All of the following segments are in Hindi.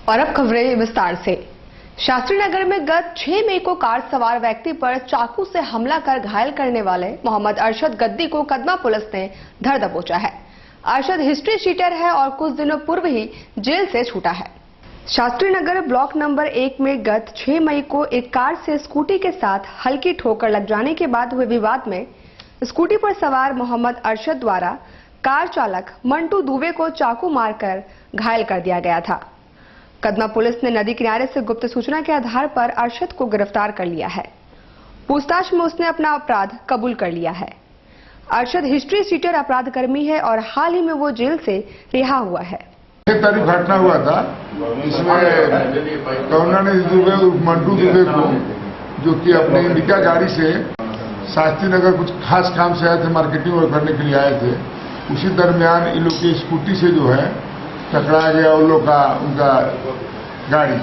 और अब खबरें विस्तार से। शास्त्री नगर में गत 6 मई को कार सवार व्यक्ति पर चाकू से हमला कर घायल करने वाले मोहम्मद अरशद गद्दी को कदमा पुलिस ने धर दबोचा है। अरशद हिस्ट्री शीटर है और कुछ दिनों पूर्व ही जेल से छूटा है। शास्त्री नगर ब्लॉक नंबर 1 में गत 6 मई को एक कार से स्कूटी के साथ हल्की ठोकर लग जाने के बाद हुए विवाद में स्कूटी पर सवार मोहम्मद अरशद द्वारा कार चालक मंटू दुबे को चाकू मारकर घायल कर दिया गया था। कदमा पुलिस ने नदी किनारे से गुप्त सूचना के आधार पर अरशद को गिरफ्तार कर लिया है। पूछताछ में उसने अपना अपराध कबूल कर लिया है। अरशद हिस्ट्री शीटर अपराध कर्मी है और हाल ही में वो जेल से रिहा हुआ है। एक तारीख घटना हुआ था, इसमें करुणा ने मंटू दुबे को, जो कि अपनी इंडिका गाड़ी से शास्त्री नगर कुछ खास काम से आए थे, मार्केटिंग करने के लिए आए थे। उसी दरमियान इन लोग की स्कूटी से जो है टकराया गया उन लोग का, उनका गाड़ी।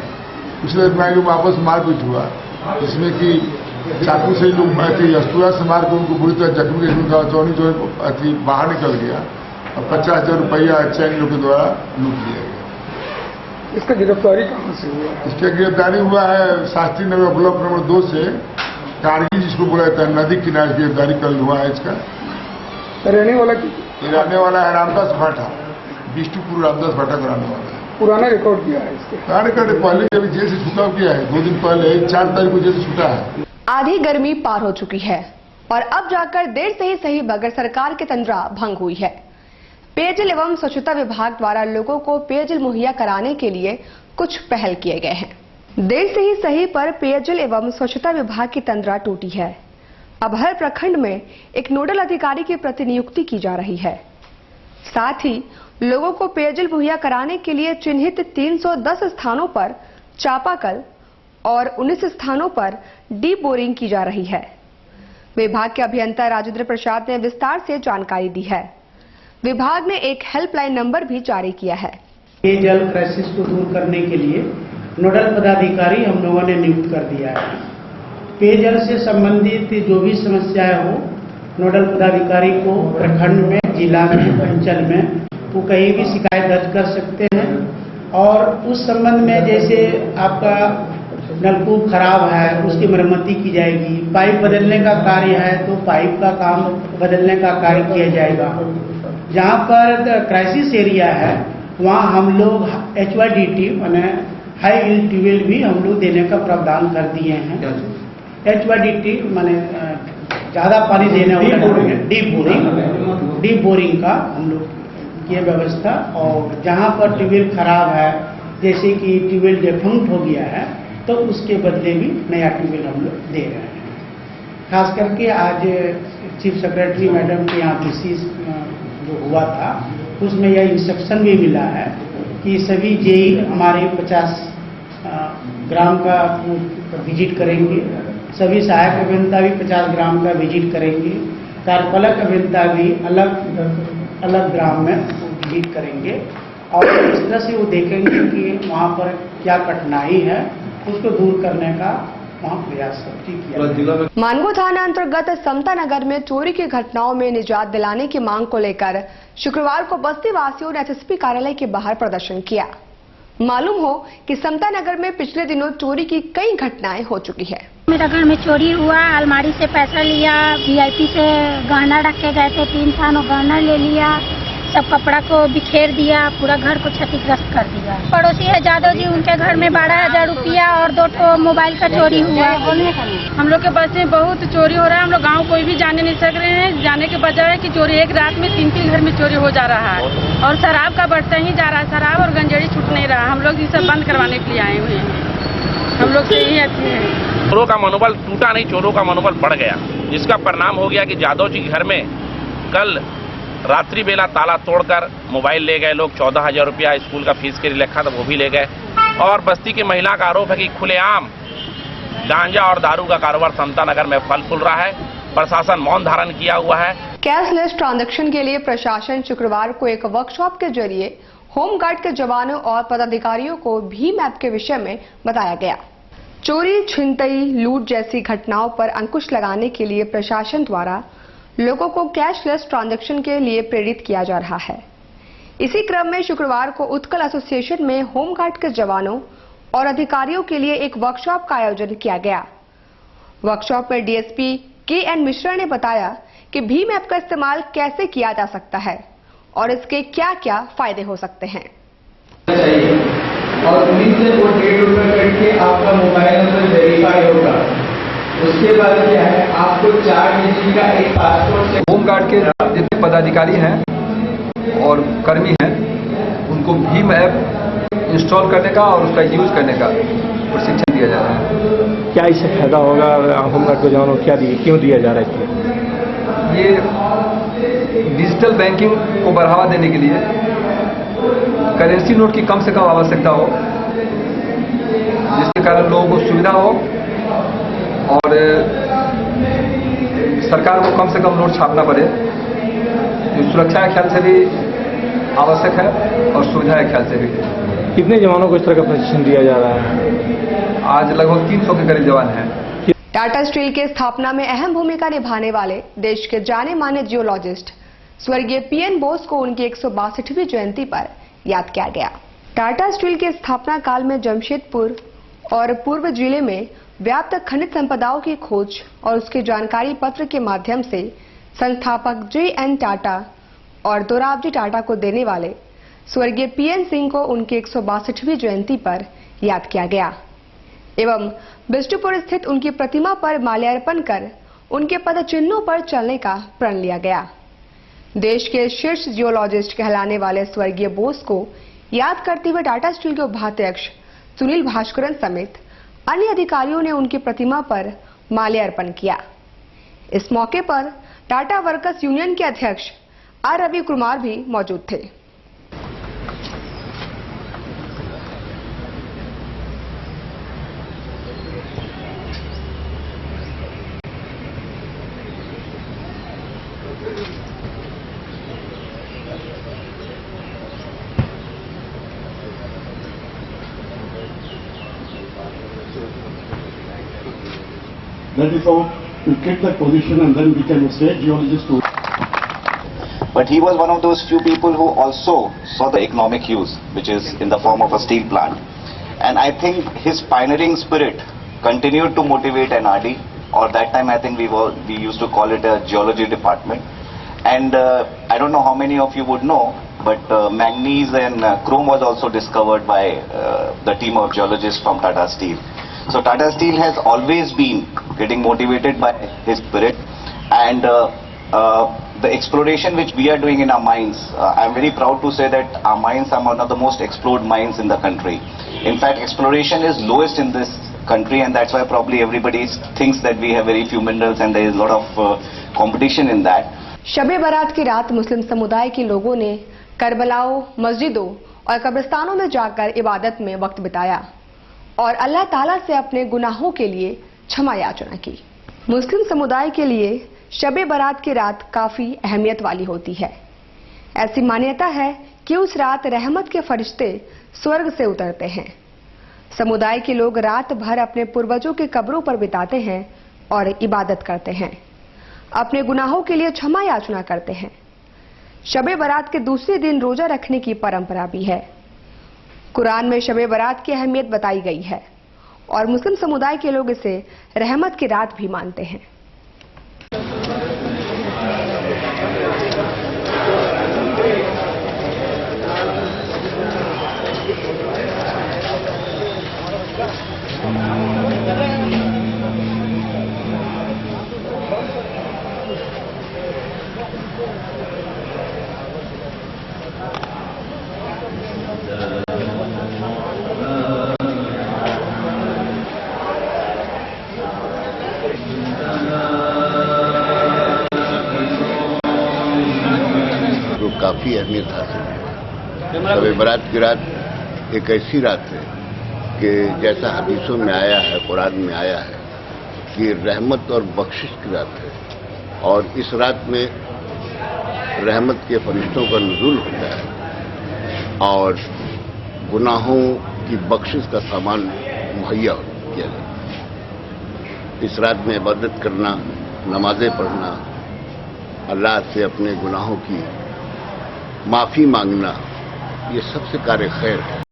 उसी दरमियान लोग वापस मारपीट हुआ, जिसमें कि चाकू से लोग अस्तुरा से मार कर उनको बुरी तरह जख्मी उनका चौनी बाहर निकल गया और 50,000 रुपया चैन लोग के द्वारा लूट लिया गया। इसका गिरफ्तारी कहाँ से हुआ? इसका गिरफ्तारी हुआ है शास्त्री नगर ब्लॉक नंबर 2 से कारगिल, जिसको बोला जाता है नदी किनारे, गिरफ्तारी कल हुआ है। इसका रहने वाला है रामदास भाटा, बिष्टुपुर रामदास भाटा का रहने वाला है। पुराना रिकॉर्ड किया है इसके? पहले अभी जेल से छुटा किया है, 2 दिन पहले 4 तारीख को जेल से छुटा है। आधी गर्मी पार हो चुकी है और अब जाकर देर से ही सही मगर सरकार की तंद्रा भंग हुई है। पेयजल एवं स्वच्छता विभाग द्वारा लोगों को पेयजल मुहैया कराने के लिए कुछ पहल किए गए हैं। देर से ही सही पर पेयजल एवं स्वच्छता विभाग की तंद्रा टूटी है। अब हर प्रखंड में एक नोडल अधिकारी की प्रतिनियुक्ति की जा रही है। साथ ही लोगों को पेयजल मुहैया कराने के लिए चिन्हित 310 स्थानों पर चापाकल और 19 स्थानों पर डीप बोरिंग की जा रही है। विभाग के अभियंता राजेंद्र प्रसाद ने विस्तार से जानकारी दी है। विभाग ने एक हेल्पलाइन नंबर भी जारी किया है। पेयजल क्राइसिस को दूर करने के लिए नोडल पदाधिकारी हम लोगों ने नियुक्त कर दिया है। पेयजल से संबंधित जो भी समस्याएं हो, नोडल पदाधिकारी को प्रखंड में, जिला में, अंचल में वो कहीं भी शिकायत दर्ज कर सकते हैं। और उस संबंध में जैसे आपका नलकूप खराब है, उसकी मरम्मती की जाएगी। पाइप बदलने का कार्य है तो पाइप का काम बदलने का कार्य किया जाएगा। जहाँ पर क्राइसिस एरिया है वहाँ हम लोग HYDT माने हाई यील्ड ट्यूबवेल भी हम लोग देने का प्रावधान कर दिए हैं। HYDT माने ज़्यादा पानी देने वाले डीप बोरिंग का हम लोग की व्यवस्था। और जहाँ पर ट्यूबवेल खराब है, जैसे कि ट्यूबवेल डिफंक्ट हो गया है, तो उसके बदले भी नया ट्यूबवेल हम लोग दे रहे हैं। खास करके आज चीफ सेक्रेटरी मैडम के यहाँ विशेष जो हुआ था, उसमें यह इंस्ट्रक्शन भी मिला है कि सभी जेई हमारे 50 ग्राम का विजिट करेंगे, सभी सहायक अभियंता भी 50 ग्राम का विजिट करेंगे, कार्यपालक अभियंता भी अलग अलग ग्राम में विजिट करेंगे और इस तरह से वो देखेंगे कि वहाँ पर क्या कठिनाई है, उसको दूर करने का वहाँ प्रयास किया। मानगो थाना अंतर्गत समता नगर में चोरी की घटनाओं में निजात दिलाने की मांग को लेकर शुक्रवार को बस्ती वासियों ने SSP कार्यालय के बाहर प्रदर्शन किया। मालूम हो कि समता नगर में पिछले दिनों चोरी की कई घटनाएं हो चुकी है। मेरा घर में चोरी हुआ, अलमारी से पैसा लिया, VIP से गहना रख के गए थे, 3 थानों गहना ले लिया, सब कपड़ा को बिखेर दिया, पूरा घर को क्षतिग्रस्त कर दिया। पड़ोसी है जादव जी, उनके घर में 12,000 रुपया और 2 मोबाइल का चोरी हुआ। हम लोग के बस में बहुत चोरी हो रहा है। हम लोग गांव कोई भी जाने नहीं सक रहे हैं। जाने के बजाय कि चोरी एक रात में 3-3 घर में चोरी हो जा रहा है और शराब का बढ़ता ही जा रहा है। शराब और गंजेड़ी छूट नहीं रहा। हम लोग ये सब बंद करवाने के लिए आए हुए हैं। हम लोग से यही अच्छे हैं। चोरों का मनोबल टूटा नहीं, चोरों का मनोबल बढ़ गया, जिसका परिणाम हो गया कि जादव जी के घर में कल रात्रि बेला ताला तोड़कर मोबाइल ले गए लोग। 14,000 रुपया स्कूल का फीस के लिए रखा था, वो भी ले गए। और बस्ती की महिला का आरोप है कि खुलेआम गांजा और दारू का कारोबार समता नगर में फल फूल रहा है। प्रशासन मौन धारण किया हुआ है। कैशलेस ट्रांजैक्शन के लिए प्रशासन शुक्रवार को एक वर्कशॉप के जरिए होमगार्ड के जवानों और पदाधिकारियों को भीम ऐप के विषय में बताया गया। चोरी, छिनतई, लूट जैसी घटनाओं पर अंकुश लगाने के लिए प्रशासन द्वारा लोगों को कैशलेस ट्रांजैक्शन के लिए प्रेरित किया जा रहा है। इसी क्रम में शुक्रवार को उत्कल एसोसिएशन में होमगार्ड के जवानों और अधिकारियों के लिए एक वर्कशॉप का आयोजन किया गया। वर्कशॉप में डीएसपी के.एन. मिश्रा ने बताया कि भीम ऐप का इस्तेमाल कैसे किया जा सकता है और इसके क्या क्या फायदे हो सकते हैं। और पुलिस से वो ₹1.5 करके आपका मोबाइल नंबर वेरीफाई होगा। उसके बाद क्या है, आपको 4 डिजिट का एक पासपोर्ट। होमगार्ड के जितने पदाधिकारी हैं और कर्मी हैं उनको भीम ऐप इंस्टॉल करने का और उसका यूज करने का प्रशिक्षण दिया जा रहा है। क्या इससे फायदा होगा होमगार्ड को जवानों को, क्यों दिया जा रहा है? ये डिजिटल बैंकिंग को बढ़ावा देने के लिए करेंसी नोट की कम से कम आवश्यकता हो, जिसके कारण लोगों को सुविधा हो और सरकार को कम से कम नोट छापना पड़े। जो सुरक्षा के ख्याल से भी आवश्यक है और सुविधा के ख्याल से भी। कितने जवानों को इस तरह का प्रशिक्षण दिया जा रहा है? आज लगभग 300 के करीब जवान हैं। टाटा स्टील के स्थापना में अहम भूमिका निभाने वाले देश के जाने माने जियोलॉजिस्ट स्वर्गीय पीएन बोस को उनकी 162वीं जयंती पर याद किया गया। टाटा स्टील के स्थापना काल में जमशेदपुर और पूर्व जिले में व्याप्त खनिज संपदाओं की खोज और उसके जानकारी पत्र के माध्यम से संस्थापक जे.एन. टाटा और दोराबजी टाटा को देने वाले स्वर्गीय पीएन सिंह को उनकी 162वीं जयंती पर याद किया गया एवं बिष्टुपुर स्थित उनकी प्रतिमा पर माल्यार्पण कर उनके पद चिन्हों पर चलने का प्रण लिया गया। देश के शीर्ष जियोलॉजिस्ट कहलाने वाले स्वर्गीय बोस को याद करते हुए टाटा स्टील के उपाध्यक्ष सुनील भास्करन समेत अन्य अधिकारियों ने उनकी प्रतिमा पर माल्यार्पण किया। इस मौके पर टाटा वर्कर्स यूनियन के अध्यक्ष आर रवि कुमार भी मौजूद थे। That is how you get that position and then become a state geologist too. But he was one of those few people who also saw the economic use, which is in the form of a steel plant. And I think his pioneering spirit continued to motivate NRD, or that time I think we used to call it a geology department. And I don't know how many of you would know, but manganese and chrome was also discovered by the team of geologists from Tata Steel. So Tata Steel has always been getting motivated by his spirit, and the exploration which we are doing in our mines, I'm very proud to say that our mines are one of the most explored mines in the country. In fact, exploration is lowest in this country, and that's why probably everybody thinks that we have very few minerals and there is a lot of competition in that. Shabe बारात की रात मुस्लिम समुदाय के लोगों ने करबलाओं, मस्जिदों और कब्रिस्तानों में जाकर इबादत में वक्त बिताया और अल्लाह ताला से अपने गुनाहों के लिए क्षमा याचना की। मुस्लिम समुदाय के लिए शबे बारात की रात काफी अहमियत वाली होती है। ऐसी मान्यता है कि उस रात रहमत के फरिश्ते स्वर्ग से उतरते हैं। समुदाय के लोग रात भर अपने पूर्वजों के कब्रों पर बिताते हैं और इबादत करते हैं, अपने गुनाहों के लिए क्षमा याचना करते हैं। शबे बारात के दूसरे दिन रोजा रखने की परंपरा भी है। कुरान में शबे बारात की अहमियत बताई गई है और मुस्लिम समुदाय के लोग इसे रहमत की रात भी मानते हैं। काफ़ी अहमियत हासिल है। शब बारात की रात एक ऐसी रात है कि जैसा हदीसों में आया है, कुरान में आया है कि रहमत और बख्शिश की रात है, और इस रात में रहमत के फरिश्तों का नुज़ूल होता है और गुनाहों की बख्शिश का सामान मुहैया किया जाता है। इस रात में इबादत करना, नमाजें पढ़ना, अल्लाह से अपने गुनाहों की माफ़ी मांगना ये सबसे कार्य खैर है।